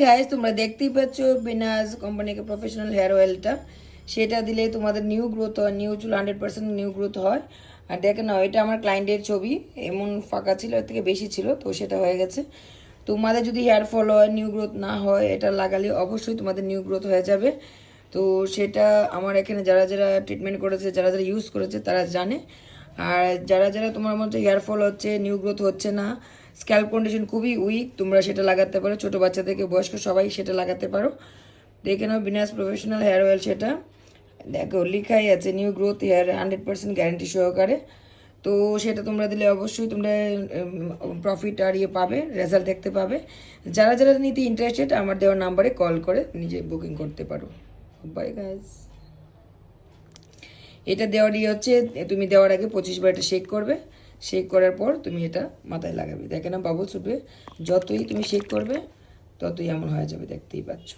Guys, তোমরা দেখতেই পাচ্ছ বিনাজ কোম্পানিকে প্রফেশনাল হেয়ার অয়েলটা, সেটা দিলে তোমাদের নিউ গ্রোথ হয়, নিউ চুল 100% নিউ গ্রোথ হয়। আর দেখে নাও, এটা আমার ক্লায়েন্টের ছবি, এমন ফাঁকা ছিল, এর থেকে বেশি ছিল, তো সেটা হয়ে গেছে। তোমাদের যদি হেয়ার ফল হয়, নিউ গ্রোথ না হয়, এটা লাগালে অবশ্যই তোমাদের নিউ গ্রোথ হয়ে যাবে। তো সেটা আমার এখানে যারা যারা ট্রিটমেন্ট করেছে, যারা যারা ইউজ করেছে তারা জানে। আর যারা যারা তোমার মধ্যে হেয়ার ফল হচ্ছে, নিউ গ্রোথ হচ্ছে না, স্ক্যাল্প কন্ডিশন খুবই উইক, তোমরা সেটা লাগাতে পারো। ছোটো বাচ্চা থেকে বয়স্ক সবাই সেটা লাগাতে পারো। দেখে নাও বিনাস প্রফেশনাল হেয়ার অয়েল, সেটা দেখো লেখাই আছে নিউ গ্রোথ হেয়ার 100% গ্যারান্টি সহকারে। তো সেটা তোমরা দিলে অবশ্যই তোমরা প্রফিট আর ইয়ে পাবে, রেজাল্ট দেখতে পাবে। যারা যারা নিতে ইন্টারেস্টেড, আমার দেওয়ার নাম্বারে কল করে নিজে বুকিং করতে পারো। Bye guys. এটা দেওয়ার ইয়ে হচ্ছে, তুমি দেওয়ার আগে 25 বার এটা শেক করবে। শেক করার পর তুমি এটা মাথায় লাগাবে। দেখে না বাবুল উঠবে, যতই তুমি শেক করবে ততই এমন হয়ে যাবে, দেখতেই পাচ্ছ।